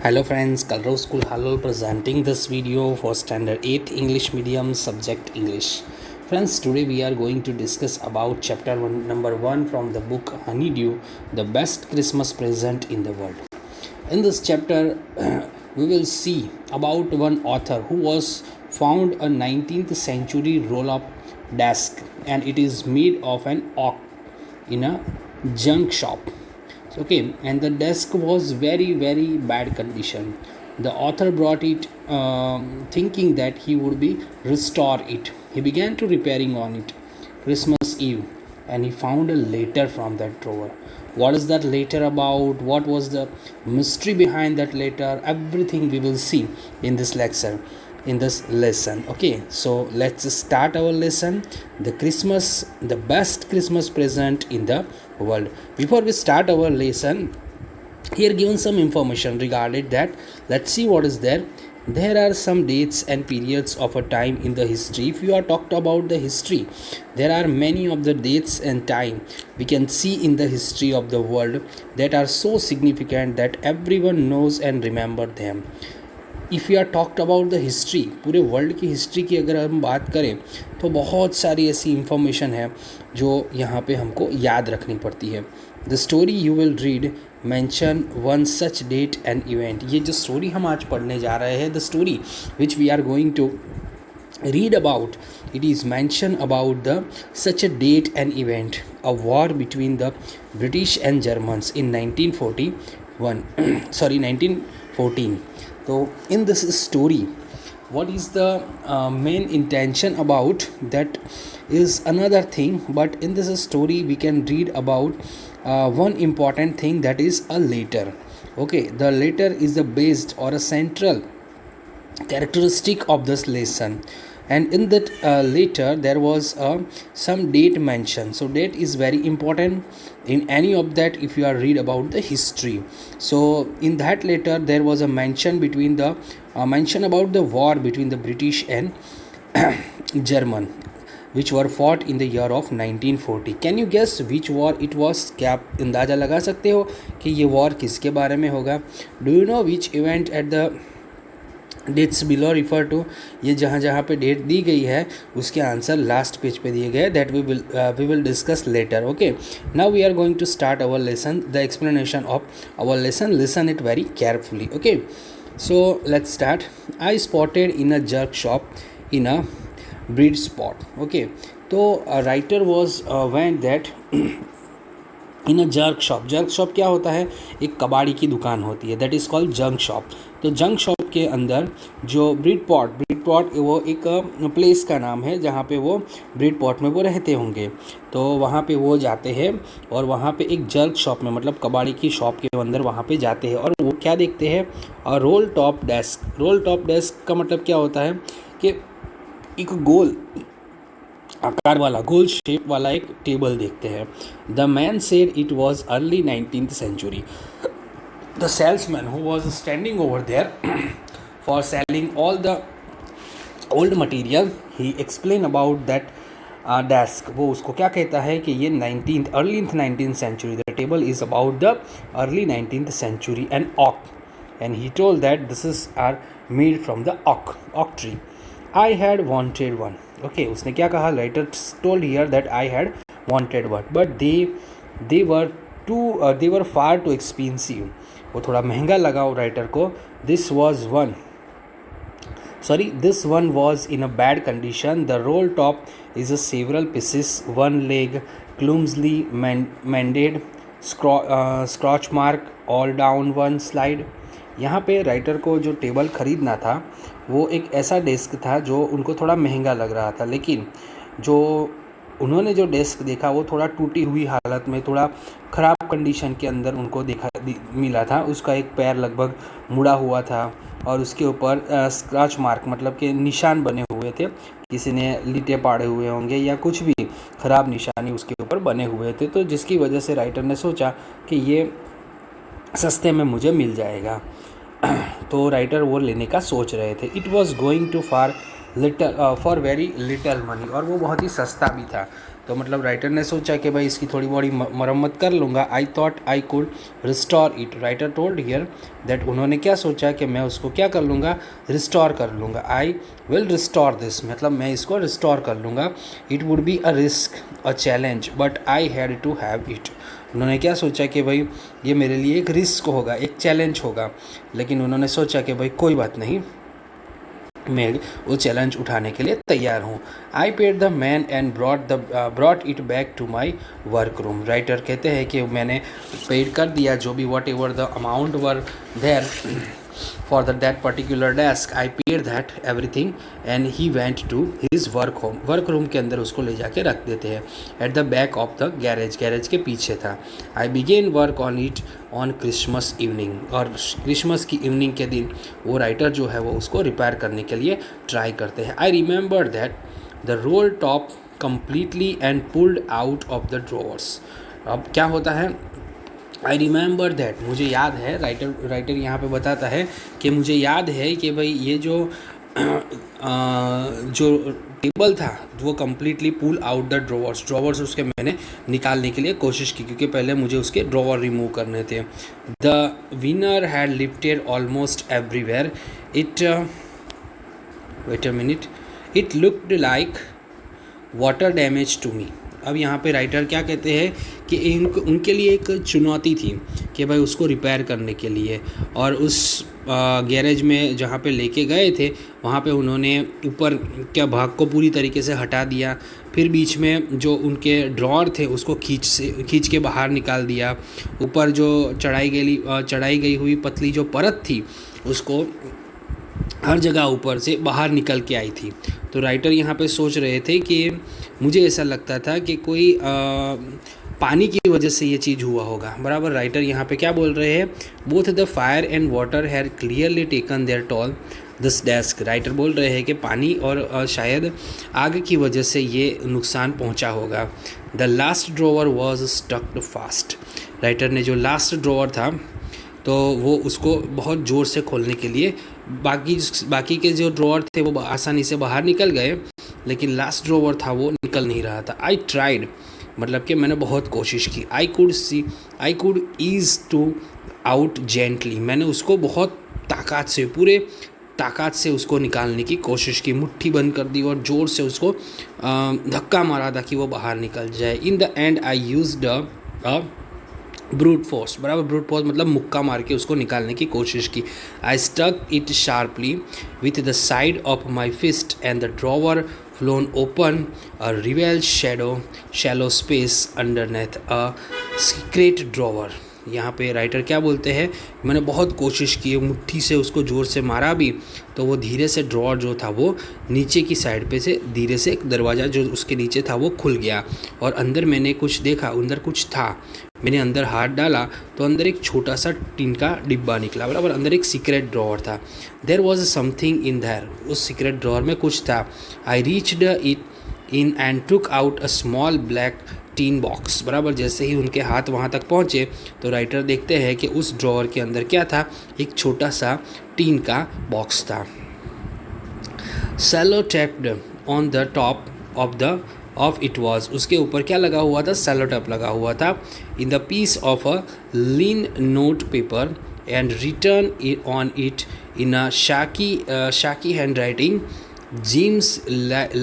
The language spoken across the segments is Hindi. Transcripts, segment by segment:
Hello friends, Kalro School Halol presenting this video for standard 8 English medium subject English. Friends, today we are going to discuss about chapter number 1 from the book Honeydew, the best Christmas present in the world. In this chapter, we will see about one author who was found a 19th century roll-up desk, and it is made of an oak in a junk shop. Okay, and the desk was very bad condition. The author brought it thinking that he would be restore it. He began to repairing on it Christmas Eve, and he found a letter from that drawer. What is that letter about? What was the mystery behind that letter? Everything we will see in this lecture, in this lesson. Okay, so let's start our lesson. The best Christmas present in the world. Before we start our lesson, here given some information regarding that. Let's see what is there. There are some dates and periods of a time in the history. If you are talked about the history, there are many of the dates and time we can see in the history of the world that are so significant that everyone knows and remember them. If you are talked about the history, पूरे वर्ल्ड की हिस्ट्री की अगर हम बात करें तो बहुत सारी ऐसी इंफॉर्मेशन है जो यहाँ पे हमको याद रखनी पड़ती है. The story you will read mention one such date and event. ये जो स्टोरी हम आज पढ़ने जा रहे हैं, the story which we are going to read about, it is mentioned about the such a date and event, a war between the British and Germans in 1941 sorry 1914. So in this story, what is the main intention about that is another thing, but in this story we can read about one important thing, that is a letter. Okay, the letter is the based or a central characteristic of this lesson, and in that letter there was some date mentioned. So date is very important in any of that if you are read about the history. So in that letter there was a mention between the mention about the war between the British and German, which were fought in the year of 1940. Can you guess which war it was? क्या आप अंदाज़ा लगा सकते हो कि ये वॉर किसके बारे में होगा? Do you know which event at the dates below refer to? ये जहाँ जहाँ पे डेट दी गई है उसके आंसर लास्ट पेज पे दिए गए. That we will discuss later. Okay, now we are going to start our lesson, the explanation of our lesson. Listen it very carefully. Okay, so let's start. I spotted in a jerk shop in a Bridport. Okay, तो writer was went that in a jerk shop. Jerk shop क्या होता है? एक कबाड़ी की दुकान होती है, that is called junk shop. तो जंक शॉप के अंदर जो ब्रीड पॉट वो एक प्लेस का नाम है जहाँ पे वो ब्रीड पॉट में वो रहते होंगे. तो वहाँ पे वो जाते हैं और वहाँ पे एक जर्क शॉप में, मतलब कबाड़ी की शॉप के अंदर वहाँ पे जाते हैं और वो क्या देखते हैं? और role top desk. Role top desk का मतलब क्या होता है कि एक गोल आकार वाला, गोल शेप वाला एक टेबल देखते हैं. The man said it was early 19th century. The salesman who was standing over there for selling all the old material, he explained about that desk. वो उसको क्या कहता है कि ये early 19th century, the table is about the early 19th century and oak, and he told that this is are made from the oak tree. I had wanted one. Okay, उसने क्या कहा? Later told here that I had wanted one, but they were far too expensive. वो थोड़ा महंगा लगा वो राइटर को. This one was in a bad condition. The roll top is a several pieces, one leg clumsily mended, scratch mark all down one slide. यहाँ पे राइटर को जो टेबल ख़रीदना था वो एक ऐसा डेस्क था जो उनको थोड़ा महंगा लग रहा था, लेकिन जो उन्होंने जो डेस्क देखा वो थोड़ा टूटी हुई हालत में, थोड़ा ख़राब कंडीशन के अंदर उनको मिला था. उसका एक पैर लगभग मुड़ा हुआ था और उसके ऊपर स्क्रैच मार्क, मतलब कि निशान बने हुए थे. किसी ने लीटे पाड़े हुए होंगे या कुछ भी ख़राब निशानी उसके ऊपर बने हुए थे. तो जिसकी वजह से राइटर ने सोचा कि ये सस्ते में मुझे मिल जाएगा. तो राइटर वो लेने का सोच रहे थे. It was going to for very little money, और वो बहुत ही सस्ता भी था. तो मतलब राइटर ने सोचा कि भाई इसकी थोड़ी बड़ी मरम्मत कर लूँगा। I thought I could restore it. Writer told here that उन्होंने क्या सोचा कि मैं उसको क्या कर लूँगा, रिस्टोर कर लूँगा। आई विल रिस्टोर दिस, मतलब मैं इसको रिस्टोर कर लूँगा। It would be a risk a challenge but I had to have it. उन्होंने क्या सोचा कि भाई ये मेरे लिए एक रिस्क होगा, एक चैलेंज होगा, लेकिन उन्होंने सोचा कि भाई कोई बात नहीं, मैं वो चैलेंज उठाने के लिए तैयार हूँ। I paid the man and brought it back to my work room. Writer कहते हैं कि मैंने पेड कर दिया जो भी whatever the amount were there for that particular desk. I paid that everything and he went to his work home. Work room के अंदर उसको ले जाके रख देते हैं। At the back of the garage, garage के पीछे था। I began work on it on Christmas evening, और क्रिसमस की इवनिंग के दिन वो राइटर जो है वो उसको रिपेयर करने के लिए ट्राई करते हैं। I remember that the role top completely and pulled out of the drawers. अब क्या होता है, आई रिमेंबर दैट, मुझे याद है, राइटर यहाँ पे बताता है कि मुझे याद है कि भाई ये जो टेबल था वो completely pull out the drawers उसके मैंने निकालने के लिए कोशिश की, क्योंकि पहले मुझे उसके ड्रॉवर रिमूव करने थे। The veneer had lifted almost everywhere. It wait a minute, it looked like water damage to me. अब यहाँ पे राइटर क्या कहते हैं कि उनके लिए एक चुनौती थी कि भाई उसको रिपेयर करने के लिए, और उस गैरेज में जहाँ पे लेके गए थे वहाँ पे उन्होंने ऊपर क्या भाग को पूरी तरीके से हटा दिया, फिर बीच में जो उनके ड्रॉर थे उसको खींच के बाहर निकाल दिया, ऊपर जो चढ़ाई गई हुई पतली जो परत थी उसको हर जगह ऊपर से बाहर निकल के आई थी। तो राइटर यहाँ पे सोच रहे थे कि मुझे ऐसा लगता था कि कोई पानी की वजह से ये चीज़ हुआ होगा, बराबर। राइटर यहाँ पे क्या बोल रहे हैं, both the fire and water had clearly taken their toll this desk. Writer बोल रहे हैं कि पानी और शायद आग की वजह से ये नुकसान पहुँचा होगा। The last drawer was स्टक्ड fast. Writer ने जो लास्ट ड्रॉवर था तो वो उसको बहुत ज़ोर से खोलने के लिए, बाकी के जो ड्रॉवर थे वो आसानी से बाहर निकल गए, लेकिन लास्ट ड्रॉवर था वो निकल नहीं रहा था। आई ट्राइड, मतलब कि मैंने बहुत कोशिश की। I could ease to out gently. मैंने उसको बहुत पूरे ताकत से उसको निकालने की कोशिश की, मुट्ठी बंद कर दी और ज़ोर से उसको धक्का मारा था कि वो बाहर निकल जाए। In the end I used a brute force, बराबर। ब्रूट फोर्स मतलब मुक्का मार के उसको निकालने की कोशिश की। I stuck it sharply with the side of my fist and the drawer flown open a reveal shallow space underneath a secret drawer. यहाँ पे राइटर क्या बोलते हैं, मैंने बहुत कोशिश की, मुट्ठी से उसको ज़ोर से मारा भी तो वो धीरे से ड्रॉर जो था वो नीचे की साइड पे से धीरे से एक दरवाज़ा जो उसके नीचे था वो खुल गया, और अंदर मैंने कुछ देखा, अंदर कुछ था। मैंने अंदर हाथ डाला तो अंदर एक छोटा सा टिन का डिब्बा निकला, बराबर। अंदर एक सीक्रेट ड्रॉवर था। There was something in there, उस सीक्रेट ड्रॉवर में कुछ था। I reached it in and took out a small black tin box, बराबर। जैसे ही उनके हाथ वहाँ तक पहुँचे तो राइटर देखते हैं कि उस ड्रॉवर के अंदर क्या था, एक छोटा सा टीन का बॉक्स था। Sellotaped on the top of it was, उसके ऊपर क्या लगा हुआ था, सेलो टेप लगा हुआ था। In the piece of a lined note paper and written on it in a shaky handwriting, Jim's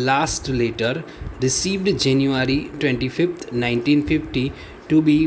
last letter received January 25th, 1950 to be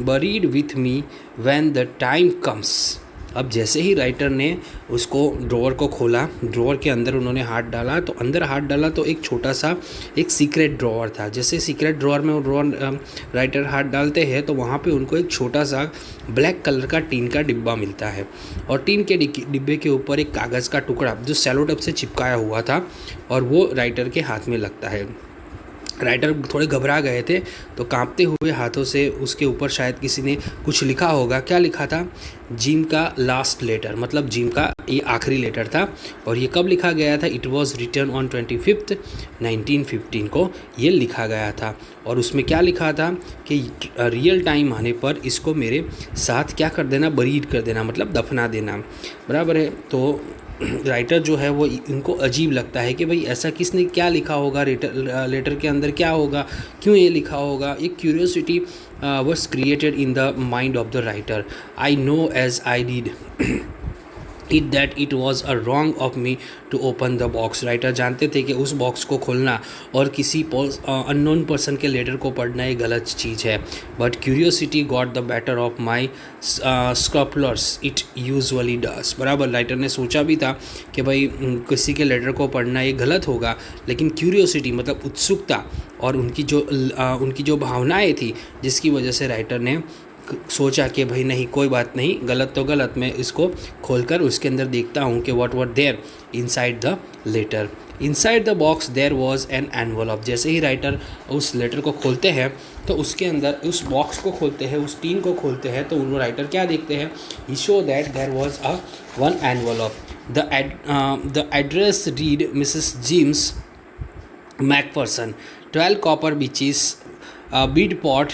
buried with me when the time comes. अब जैसे ही राइटर ने उसको ड्रॉवर को खोला, ड्रॉवर के अंदर उन्होंने हाथ डाला तो एक छोटा सा एक सीक्रेट ड्रॉवर था। जैसे सीक्रेट ड्रॉवर में ड्रॉवर राइटर हाथ डालते हैं तो वहाँ पे उनको एक छोटा सा ब्लैक कलर का टीन का डिब्बा मिलता है, और टीन के डिब्बे के ऊपर एक कागज़ का टुकड़ा जो सेलो टेप से चिपकाया हुआ था, और वो राइटर के हाथ में लगता है। राइटर थोड़े घबरा गए थे तो कांपते हुए हाथों से उसके ऊपर शायद किसी ने कुछ लिखा होगा। क्या लिखा था, जिम का लास्ट लेटर, मतलब जिम का ये आखिरी लेटर था। और ये कब लिखा गया था, it was return on 25th 1915 को ये लिखा गया था। और उसमें क्या लिखा था कि रियल टाइम आने पर इसको मेरे साथ क्या कर देना, बरीड कर देना, मतलब दफना देना, बराबर है। तो राइटर जो है वो इनको अजीब लगता है कि भाई ऐसा किसने क्या लिखा होगा, लेटर के अंदर क्या होगा, क्यों ये लिखा होगा। एक curiosity was created in the mind of the writer. I know as I did it that it was a wrong of me to open the box. Writer जानते थे कि उस बॉक्स को खोलना और किसी अननोन पर्सन के लेटर को पढ़ना एक गलत चीज़ है। But curiosity got the better of my scruples, it usually does. बराबर, राइटर ने सोचा भी था कि भाई किसी के लेटर को पढ़ना ये गलत होगा, लेकिन क्यूरियोसिटी मतलब उत्सुकता और उनकी जो भावनाएं थी, जिसकी वजह से राइटर ने सोचा कि भाई नहीं, कोई बात नहीं, गलत तो गलत, मैं इसको खोलकर उसके अंदर देखता हूँ कि what were there inside the letter. Inside the box there was an envelope. जैसे ही राइटर उस लेटर को खोलते हैं तो उसके अंदर, उस बॉक्स को खोलते हैं, उस टीन को खोलते हैं, तो वो राइटर क्या देखते हैं, he show that there was a one envelope. The address read Mrs James Macpherson, 12 Copper Beeches, Bridport,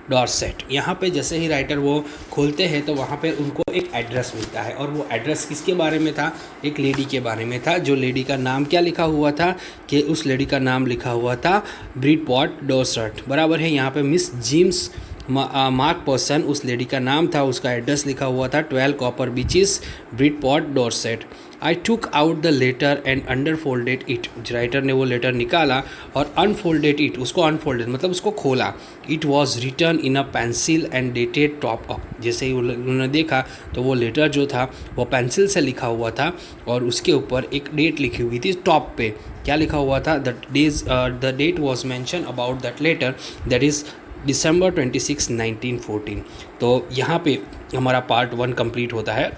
Dorset. यहाँ पे जैसे ही राइटर वो खोलते हैं तो वहाँ पे उनको एक एड्रेस मिलता है, और वो एड्रेस किसके बारे में था, एक लेडी के बारे में था, जो लेडी का नाम क्या लिखा हुआ था कि उस लेडी का नाम लिखा हुआ था ब्रीडपॉट, डॉर्सेट। बराबर है, यहाँ पे मिस जेम्स मार्क पर्सन उस लेडी का नाम था, उसका एड्रेस लिखा हुआ था 12 Copper Beeches, Bridport, Dorset. I took out the letter and unfolded it. Writer ने वो लेटर निकाला और अनफोल्डेड इट, उसको अनफोल्डेड मतलब उसको खोला। It was return in a pencil and dated top up. जैसे ही उन्होंने देखा तो वो लेटर जो था वो पेंसिल से लिखा हुआ था और उसके ऊपर एक डेट लिखी हुई थी टॉप पे। क्या लिखा हुआ था, the date was mention about that letter, that is December 26, 1914। तो यहाँ पे हमारा पार्ट 1 कंप्लीट होता है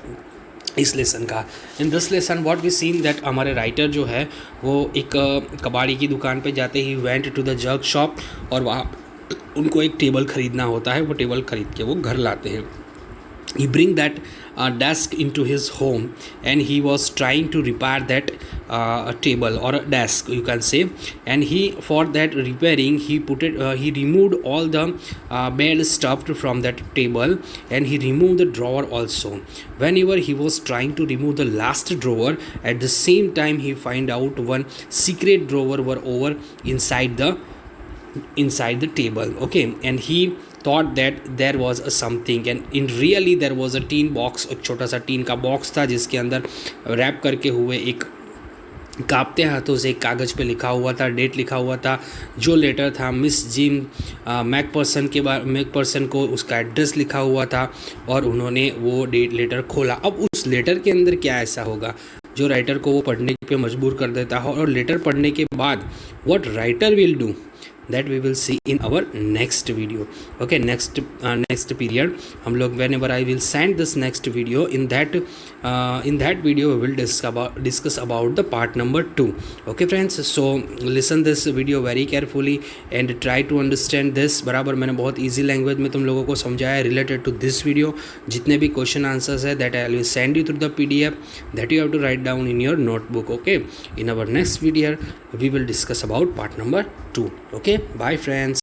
इस लेसन का। In this lesson what we seen that हमारे राइटर जो है वो एक कबाड़ी की दुकान पे जाते ही went to the junk shop, और वहाँ उनको एक टेबल ख़रीदना होता है। वो टेबल ख़रीद के वो घर लाते हैं। He bring that desk into his home, and he was trying to repair that table or a desk, you can say. And he, for that repairing, he removed all the bad stuff from that table, and he removed the drawer also. Whenever he was trying to remove the last drawer, at the same time he find out one secret drawer were over inside the table, okay, and he thought that there was a something, and in really there was a tin box। एक छोटा सा टीन का बॉक्स था जिसके अंदर रैप करके हुए एक कांपते हाथों से एक कागज़ पे लिखा हुआ था, डेट लिखा हुआ था, जो लेटर था मिस जिम मैकपर्सन को उसका एड्रेस लिखा हुआ था, और उन्होंने वो लेटर खोला। अब उस लेटर के अंदर क्या ऐसा होगा जो राइटर को वो पढ़ने पे मजबूर कर देता है, और लेटर पढ़ने के बाद what writer will do, that we will see in our next video, okay, next period हम लोग whenever I will send this next video, in that video we will discuss about the part number 2, okay friends। so listen this video very carefully and try to understand this। बराबर, मैंने बहुत easy language में तुम लोगों को समझाया related to this video। जितने भी question answers है that I will send you through the PDF that you have to write down in your notebook, okay। in our next video we will discuss about part number 2, okay। bye friends।